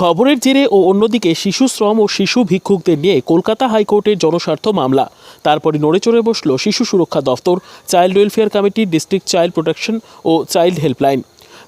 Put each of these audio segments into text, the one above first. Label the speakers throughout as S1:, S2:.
S1: খবরের জেরে ও অন্যদিকে শিশু শ্রম ও শিশু ভিক্ষুকদের নিয়ে কলকাতা হাইকোর্টের জনস্বার্থ মামলা। তারপরে নড়ে চড়ে বসল শিশু সুরক্ষা দফতর, child welfare committee, district child protection ও চাইল্ড হেল্পলাইন।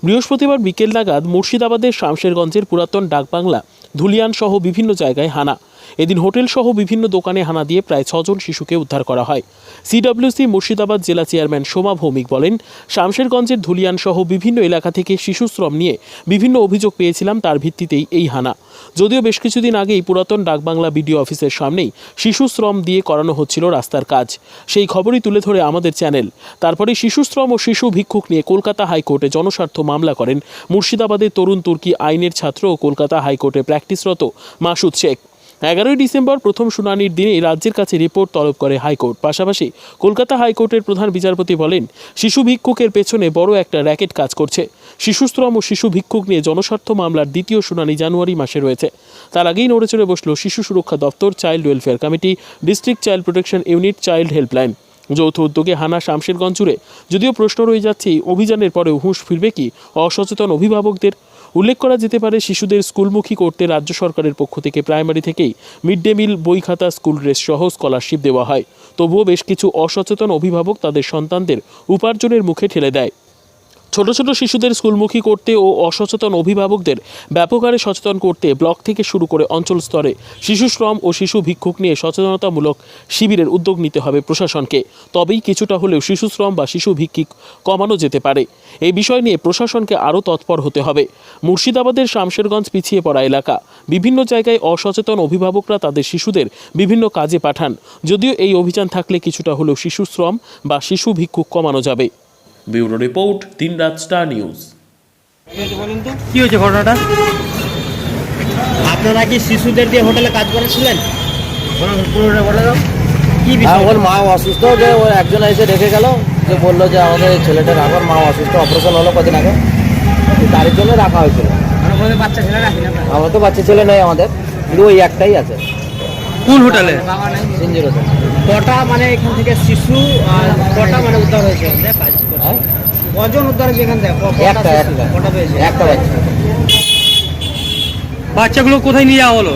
S1: বৃহস্পতিবার বিকেল নাগাদ মুর্শিদাবাদের শামশেরগঞ্জের পুরাতন ডাকবাংলা, ধুলিয়ান সহ বিভিন্ন জায়গায় হানা। এদিন হোটেল সহ বিভিন্ন দোকানে হানা দিয়ে প্রায় 6 জন শিশুকে উদ্ধার করা হয়। সিডব্লিউসি মুর্শিদাবাদ জেলা চেয়ারম্যান সোমা ভৌমিক বলেন, শামশেরগঞ্জের ধুলিয়ান সহ বিভিন্ন এলাকা থেকে শিশু শ্রম নিয়ে বিভিন্ন অভিযোগ পেয়েছিলাম, তার ভিত্তিতেই এই হানা। যদিও বেশ কিছুদিন আগেই পুরাতন ডাকবাংলা বিডিও অফিসের সামনেই শিশু শ্রম দিয়ে করানো হচ্ছিল রাস্তার কাজ, সেই খবরই তুলে ধরে আমাদের চ্যানেল। তারপরে শিশু শ্রম ও শিশু ভিক্ষুক নিয়ে কলকাতা হাইকোর্টে জনস্বার্থ মামলা করেন মুর্শিদাবাদের তরুণ তুর্কি আইনের ছাত্র ও কলকাতা হাইকোর্টে প্র্যাকটিসরত মাসুদ শেখ। 11ই ডিসেম্বর প্রথম শুনানির দিনে রাজ্যের কাছে রিপোর্ট তলব করে হাইকোর্ট। পাশাপাশি কলকাতা হাইকোর্টের প্রধান বিচারপতি বলেন, শিশু ভিক্ষুকের পেছনে বড় একটা র্যাকেট কাজ করছে। শিশু শ্রম ও শিশু ভিক্ষুক নিয়ে জনস্বার্থ মামলার দ্বিতীয় শুনানি জানুয়ারি মাসে রয়েছে। তার আগেই নড়েচড়ে বসল শিশু সুরক্ষা দপ্তর, child welfare committee, district child protection unit, child helpline. যৌথ উদ্যোগে হানা শামশেরগঞ্জ জুড়ে। যদিও প্রশ্ন রয়ে যাচ্ছে, অভিযানের পরেও হুঁশ ফিরবে কি অসচেতন অভিভাবকদের? উল্লেখ করা যেতে পারে, শিশুদের স্কুলমুখী করতে রাজ্য সরকারের পক্ষ থেকে প্রাইমারি থেকেই মিড ডে মিল, বই খাতা, স্কুল ড্রেস সহ স্কলারশিপ দেওয়া হয়। তবুও বেশ কিছু অসচেতন অভিভাবক তাদের সন্তানদের উপার্জনের মুখে ঠেলে দেয়। ছোট ছোট শিশুদের স্কুলমুখী করতে ও অসচেতন অভিভাবকদের ব্যাপক হারে সচেতন করতে ব্লক থেকে শুরু করে অঞ্চল স্তরে শিশু শ্রম ও শিশু ভিক্ষুক নিয়ে সচেতনতামূলক শিবিরের উদ্যোগ নিতে হবে প্রশাসনকে। তবেই কিছুটা হলেও শিশু শ্রম বা শিশু ভিক্ষুক কমানো যেতে পারে। এই বিষয় নিয়ে প্রশাসনকে আরও তৎপর হতে হবে। মুর্শিদাবাদের শামশেরগঞ্জ পিছিয়ে পড়া এলাকা, বিভিন্ন জায়গায় অসচেতন অভিভাবকরা তাদের শিশুদের বিভিন্ন কাজে পাঠান। যদিও এই অভিযান থাকলে কিছুটা হলেও শিশু শ্রম বা শিশু ভিক্ষুক কমানো যাবে। ব্যুরো রিপোর্ট, দিনরাত স্টার নিউজ।
S2: কি হয়েছে ঘটনাটা?
S3: আপনারা কি শিশুদের দিয়ে হোটেলে কাজ করেছিলেন? কি বিষয়?
S4: ওর মা অসুস্থ, যে ও একজন এসে রেখে গেল, যে বললো যে আমাদের ছেলেটার এখন মা অসুস্থ, অপারেশন হলো কদিন আগে, তার জন্য রাখা হয়েছিল।
S3: বাচ্চা ছেলে রাখি না?
S4: আমার তো বাচ্চা ছেলে নেই, আমাদের শুধু ওই একটাই আছে।
S2: কোন হোটেলে?
S4: সিনজির হোটেল।
S3: কটা মানে এখান থেকে শিশু কটা মানে উদ্ধার হয়েছে? কজন উদ্ধার হয়েছে এখান থেকে?
S4: একটা
S3: কটা পেয়েছে?
S4: একটা বাচ্চা।
S2: বাচ্চাগুলো কোথায় নিয়ে যাওয়া হলো?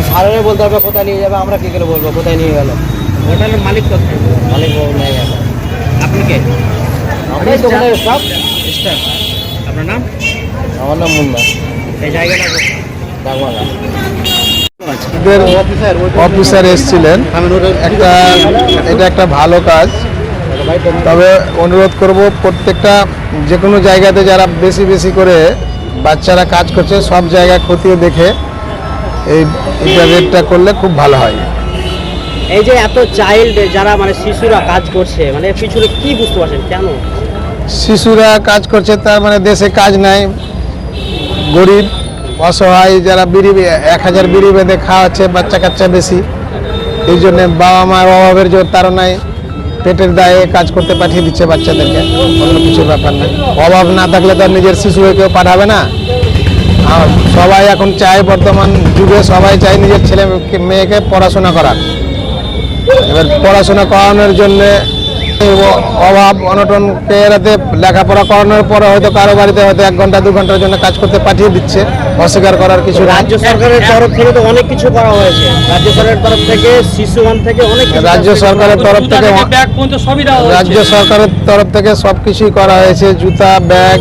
S4: সারারে বলতে হবে কোথায় নিয়ে যাবে, আমরা কি করে বলবো কোথায় নিয়ে গেল?
S3: হোটেলের মালিক কোথায়?
S4: মালিক নিয়ে গেল।
S3: আপনি কে?
S4: আমরাই দোকানের স্টাফ।
S3: আপনার নাম?
S4: আমার নাম মুন্না।
S3: এই জায়গাটা কোথায়?
S4: ডাকবাংলা।
S5: অফিসার এসেছিলেন, এটা একটা ভালো কাজ। তবে অনুরোধ করব, প্রত্যেকটা যে কোনো জায়গাতে যারা বেশি বেশি করে বাচ্চারা কাজ করছে, সব জায়গায় খতিয়ে দেখে এইটা রেটটা করলে খুব ভালো হয়।
S3: এই যে এত চাইল্ড যারা মানে শিশুরা কাজ করছে, মানে এর পিছনে কি বুঝতে পারছেন কেন
S5: শিশুরা কাজ করছে? তার মানে দেশে কাজ নাই, গরিব অসহায় যারা বিড়ি 1000 বিড়ি বেঁধে খাওয়াচ্ছে, বাচ্চা কাচ্চা বেশি, এই জন্যে বাবা মার অভাবের জোর তাড়নায় পেটের দায়ে কাজ করতে পাঠিয়ে দিচ্ছে বাচ্চাদেরকে, অন্য কিছু ব্যাপার না। অভাব না থাকলে তো নিজের শিশুকে কেউ পাঠাবে না। আর সবাই এখন চায়, বর্তমান যুগে সবাই চায় নিজের ছেলে মেয়েকে পড়াশোনা করার। এবার পড়াশোনা করানোর জন্যে অভাব অনটনকে এড়াতে লেখাপড়া করানোর পরে হয়তো কারো বাড়িতে হয়তো 1 ঘন্টা 2 ঘন্টার জন্য কাজ করতে পাঠিয়ে দিচ্ছে, অস্বীকার করার কিছু।
S3: রাজ্য সরকারের তরফ থেকে তো অনেক কিছু করা হয়েছে, রাজ্য সরকারের তরফ থেকে শিশু ওয়ান থেকে অনেক
S5: রাজ্য সরকারের তরফ থেকে সব কিছুই করা হয়েছে। জুতা, ব্যাগ,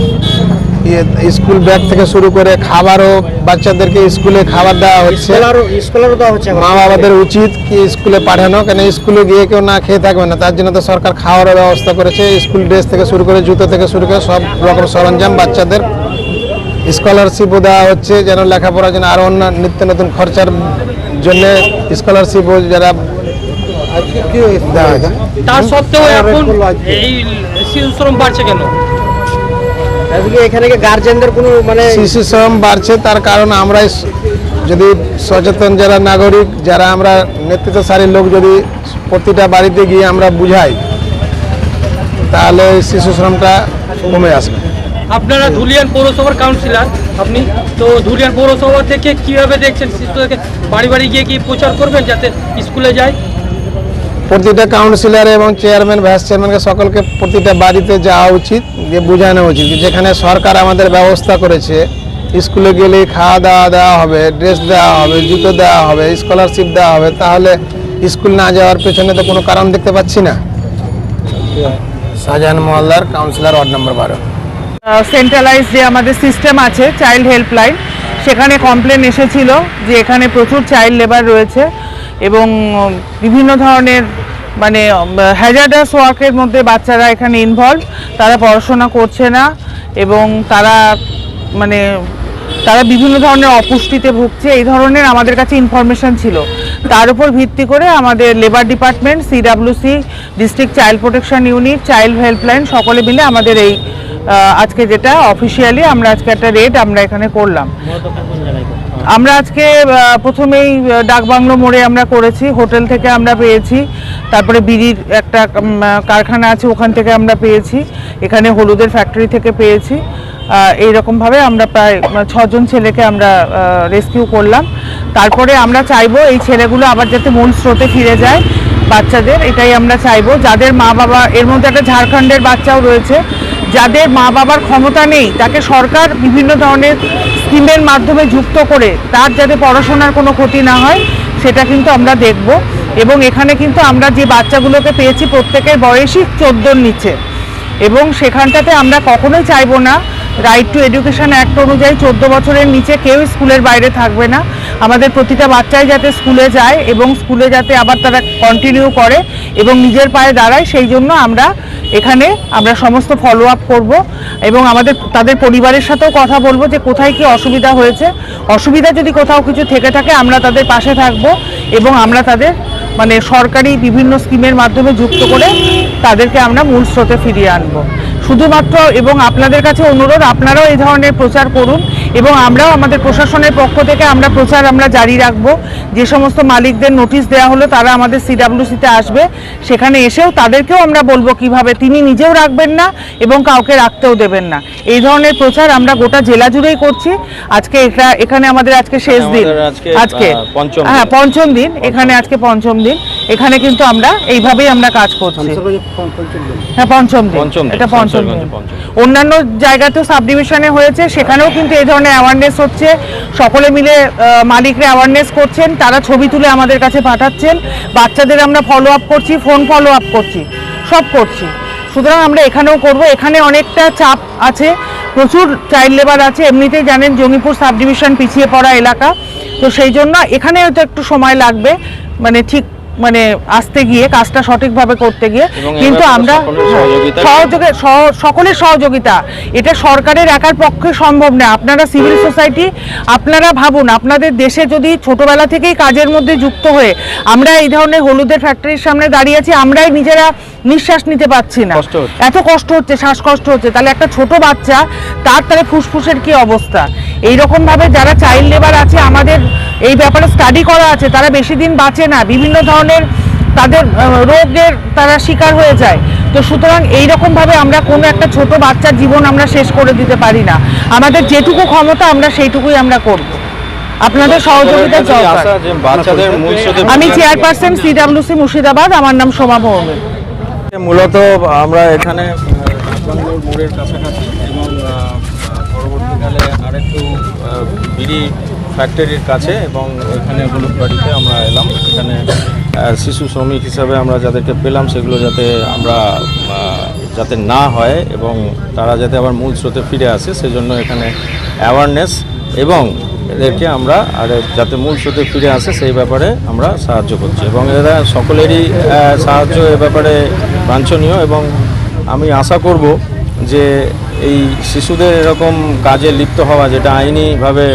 S5: স্কুল ব্যাগ থেকে শুরু করে খাবারও বাচ্চাদেরকে স্কুলে খাবার দেওয়া হচ্ছে।
S3: স্কলারও দেওয়া হচ্ছে।
S5: মা বাবাদের উচিত কি স্কুলে পাঠানো, কেন স্কুলে গিয়ে কেউ না খেয়ে থাকবে না, তার জন্য তো সরকার খাওয়ারও ব্যবস্থা করেছে। স্কুল ড্রেস থেকে শুরু করে জুতো থেকে শুরু করে সব রকম সরঞ্জাম বাচ্চাদের স্কলারশিপও দেওয়া হচ্ছে, যেন লেখাপড়ার জন্য আরও অন্য নিত্য নতুন খরচার জন্য স্কলারশিপও যারা দেওয়া হয়েছে।
S2: তার সত্ত্বেও এখন এই শিশু শ্রম বাড়ছে কেন?
S3: এখানে গার্জেনদের কোনো মানে
S5: শিশু শ্রম বাড়ছে, তার কারণ আমরাই যদি সচেতন যারা নাগরিক, যারা আমরা নেতৃত্বশালী লোক, যদি প্রতিটা বাড়িতে গিয়ে আমরা বুঝাই, তাহলে শিশু শ্রমটা কমে আসবে।
S2: আপনারা ধুলিয়ান পৌরসভার কাউন্সিলর, আপনি তো ধুলিয়ান পৌরসভা থেকে কিভাবে দেখছেন শিশুদেরকে বাড়ি বাড়ি গিয়ে কি প্রচার করবেন যাতে স্কুলে যায়?
S5: প্রতিটা কাউন্সিলর এবং চেয়ারম্যান, ভাইস চেয়ারম্যানকে সকলকে প্রতিটা বাড়িতে যাওয়া উচিত, যে বোঝানো উচিত যেখানে সরকার আমাদের ব্যবস্থা করেছে স্কুলে গেলে খাওয়া দাওয়া দেওয়া হবে, ড্রেস দেওয়া হবে, জুতো দেওয়া হবে, স্কলারশিপ দেওয়া হবে, তাহলে স্কুল না যাওয়ার পেছনে তো কোনো কারণ দেখতে পাচ্ছি না। শাহজাহান মহল্লার কাউন্সিলর, ওয়ার্ড নম্বর 12।
S6: সেন্ট্রালাইজ যে আমাদের সিস্টেম আছে চাইল্ড হেল্পলাইন, সেখানে কমপ্লেন এসেছিল যে এখানে প্রচুর চাইল্ড লেবার রয়েছে এবং বিভিন্ন ধরনের মানে হ্যাজার্ডাস ওয়ার্কের মধ্যে বাচ্চারা এখানে ইনভলভ, তারা পড়াশোনা করছে না এবং তারা বিভিন্ন ধরনের অপুষ্টিতে ভুগছে, এই ধরনের আমাদের কাছে ইনফরমেশন ছিল। তার উপর ভিত্তি করে আমাদের labour department, CWC, district child protection unit, child helpline সকলে মিলে আমাদের এই আজকে যেটা অফিসিয়ালি আমরা আজকে একটা রেড আমরা এখানে করলাম। আমরা আজকে প্রথমেই ডাকবাংলো মোড়ে আমরা করেছি, হোটেল থেকে আমরা পেয়েছি, তারপরে বিড়ির একটা কারখানা আছে ওখান থেকে আমরা পেয়েছি, এখানে হলুদের ফ্যাক্টরি থেকে পেয়েছি। এইরকমভাবে আমরা প্রায় 6 জন ছেলেকে আমরা রেস্কিউ করলাম। তারপরে আমরা চাইবো এই ছেলেগুলো আবার যাতে মূল স্রোতে ফিরে যায় বাচ্চাদের, এটাই আমরা চাইবো। যাদের মা বাবা, এর মধ্যে একটা ঝাড়খণ্ডের বাচ্চাও রয়েছে, যাদের মা বাবার ক্ষমতা নেই তাকে সরকার বিভিন্ন ধরনের স্কিমের মাধ্যমে যুক্ত করে তার যাতে পড়াশোনার কোনো ক্ষতি না হয় সেটা কিন্তু আমরা দেখব। এবং এখানে কিন্তু আমরা যে বাচ্চাগুলোকে পেয়েছি প্রত্যেকের বয়সই 14-র নিচে, এবং সেখানটাতে আমরা কখনোই চাইবো না, রাইট টু এডুকেশন অ্যাক্ট অনুযায়ী 14 বছরের নিচে কেউ স্কুলের বাইরে থাকবে না। আমাদের প্রতিটা বাচ্চাই যাতে স্কুলে যায় এবং স্কুলে যাতে আবার তারা কন্টিনিউ করে এবং নিজের পায়ে দাঁড়ায়, সেই জন্য আমরা এখানে সমস্ত ফলো আপ করবো এবং তাদের পরিবারের সাথেও কথা বলবো যে কোথায় কি অসুবিধা হয়েছে। অসুবিধা যদি কোথাও কিছু থেকে থাকে আমরা তাদের পাশে থাকবো এবং আমরা তাদের সরকারি বিভিন্ন স্কিমের মাধ্যমে যুক্ত করে তাদেরকে আমরা মূল স্রোতে ফিরিয়ে আনবো শুধুমাত্র। এবং আপনাদের কাছে অনুরোধ, আপনারাও এই ধরনের প্রচার করুন এবং আমরাও আমাদের প্রশাসনের পক্ষ থেকে প্রচার আমরা জারি রাখবো। যে সমস্ত মালিকদের নোটিশ দেওয়া হলো তারা আমাদের সিডাব্লিউসিতে আসবে, সেখানে এসেও তাদেরকেও আমরা বলবো কিভাবে তিনি নিজেও রাখবেন না এবং কাউকে রাখতেও দেবেন না। এই ধরনের প্রচার আমরা গোটা জেলা জুড়েই করছি। আজকে এখানে আমাদের আজকে শেষ দিন, আজকে পঞ্চম দিন, এখানে আজকে পঞ্চম দিন, এখানে কিন্তু আমরা এইভাবেই আমরা কাজ করছি। হ্যাঁ, পঞ্চম দিন, এটা পঞ্চম দিন। অন্যান্য জায়গাতেও সাব ডিভিশনে হয়েছে, সেখানেও কিন্তু এই ধরনের অ্যাওয়ারনেস হচ্ছে, সকলে মিলে মালিকরা অ্যাওয়ারনেস করছেন, তারা ছবি তুলে আমাদের কাছে পাঠাচ্ছেন, বাচ্চাদের আমরা ফলো আপ করছি, ফোন ফলো আপ করছি, সব করছি। সুতরাং আমরা এখানেও করব। এখানে অনেকটা চাপ আছে, প্রচুর চাইল্ড লেবার আছে, এমনিতেই জানেন জঙ্গিপুর সাব ডিভিশন পিছিয়ে পড়া এলাকা, তো সেই জন্য এখানে হয়তো একটু সময় লাগবে ঠিক আসতে গিয়ে কাজটা সঠিকভাবে করতে গিয়ে, কিন্তু আমরা সকলের সহযোগিতা, এটা সরকারের একার পক্ষে সম্ভব না। আপনারা সিভিল সোসাইটি, আপনারা ভাবুন, আপনাদের দেশে যদি ছোটবেলা থেকেই কাজের মধ্যে যুক্ত হয়ে আমরা এই ধরনের হলুদের ফ্যাক্টরির সামনে দাঁড়িয়ে আছি, আমরাই নিজেরা নিঃশ্বাস নিতে পারছি না, এত কষ্ট হচ্ছে, শ্বাসকষ্ট হচ্ছে, তাহলে একটা ছোট বাচ্চা তার ফুসফুসের কি অবস্থা। এইরকম ভাবে যারা চাইল্ড লেবার আছে, আমাদের এই ব্যাপারে স্টাডি করা আছে, তারা বেশি দিন বাঁচে না, বিভিন্ন ধরনের তাদের রোগের তারা শিকার হয়ে যায়। তো সুতরাং এইরকমভাবে আমরা কোনো একটা ছোট বাচ্চার জীবন আমরা শেষ করে দিতে পারি না। আমাদের যেটুকু ক্ষমতা আমরা সেইটুকুই আমরা করব। আপনাদের সহযোগিতা দরকার। আমি চেয়ারপারসন সিডাব্লিউসি মুর্শিদাবাদ, আমার নাম সোমা ভৌমিক।
S7: মূলত আমরা এখানে মোড়ের কাছাকাছি এবং পরবর্তীকালে আরেকটু বিড়ি ফ্যাক্টরির কাছে এবং এখানে হলুদ বাড়িতে আমরা এলাম। এখানে শিশু শ্রমিক হিসাবে আমরা যাদেরকে পেলাম সেগুলো যাতে না হয় এবং তারা যাতে আবার মূল স্রোতে ফিরে আসে, সেজন্য এখানে অ্যাওয়ারনেস এবং এদেরকে আমরা যাতে মূল স্রোতে ফিরে আসে সেই ব্যাপারে আমরা সাহায্য করছি এবং এরা সকলেরই সাহায্য এ ব্যাপারে বাঞ্ছনীয়। এবং আমি আশা করব যে এই শিশুদের এরকম কাজে লিপ্ত হওয়া যেটা আইনিভাবে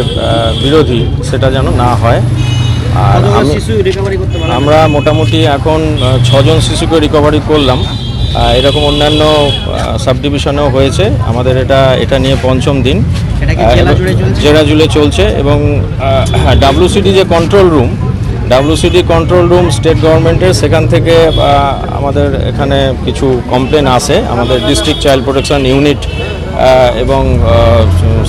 S7: বিরোধী, সেটা যেন না হয়। আর আমরা মোটামুটি এখন 6 জন শিশুকে রিকভারি করলাম। এরকম অন্যান্য সাব ডিভিশনেও হয়েছে। আমাদের এটা নিয়ে পঞ্চম দিন, জেলা জুড়ে চলছে। এবং ডাব্লিউসিডি যে কন্ট্রোল রুম স্টেট গভর্নমেন্টের, সেখান থেকে আমাদের এখানে কিছু কমপ্লেন আসে আমাদের ডিস্ট্রিক্ট চাইল্ড প্রোটেকশন ইউনিট এবং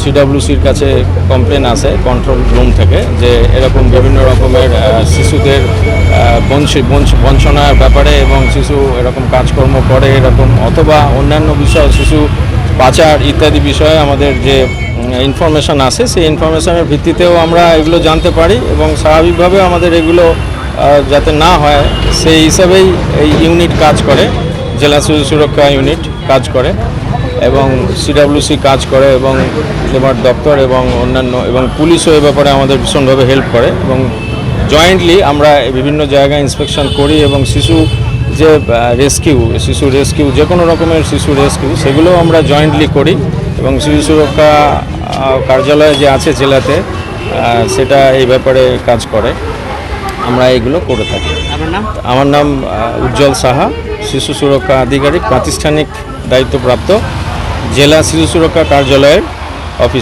S7: সিডাব্লিউসির কাছে কমপ্লেন আসে কন্ট্রোল রুম থেকে, যে এরকম বিভিন্ন রকমের শিশুদের বঞ্চনার ব্যাপারে এবং শিশু এরকম কাজকর্ম করে এরকম, অথবা অন্যান্য বিষয় শিশু পাচার ইত্যাদি বিষয়ে আমাদের যে ইনফরমেশান আছে সেই ইনফরমেশানের ভিত্তিতেও আমরা এগুলো জানতে পারি এবং স্বাভাবিকভাবে আমাদের এগুলো যাতে না হয় সেই হিসাবেই এই ইউনিট কাজ করে, জেলা শিশু সুরক্ষা ইউনিট কাজ করে এবং সিডাব্লিউসি কাজ করে এবং লেবার দপ্তর এবং অন্যান্য এবং পুলিশও এ ব্যাপারে আমাদের ভীষণভাবে হেল্প করে এবং জয়েন্টলি আমরা বিভিন্ন জায়গায় ইন্সপেকশন করি এবং শিশু যে শিশু রেস্কিউ যে কোনো রকমের শিশু রেস্কিউ সেগুলো আমরা জয়েন্টলি করি এবং শিশু সুরক্ষা কার্যালয় যে আছে জেলাতে সেটা এই ব্যাপারে কাজ করে, আমরা এগুলো করে থাকি।
S3: আপনার নাম?
S7: আমার নাম উজ্জ্বল সাহা, শিশু সুরক্ষা আধিকারিক, প্রাতিষ্ঠানিক দায়িত্বপ্রাপ্ত, জেলা শিশু সুরক্ষা কার্যালয়ের অফিস।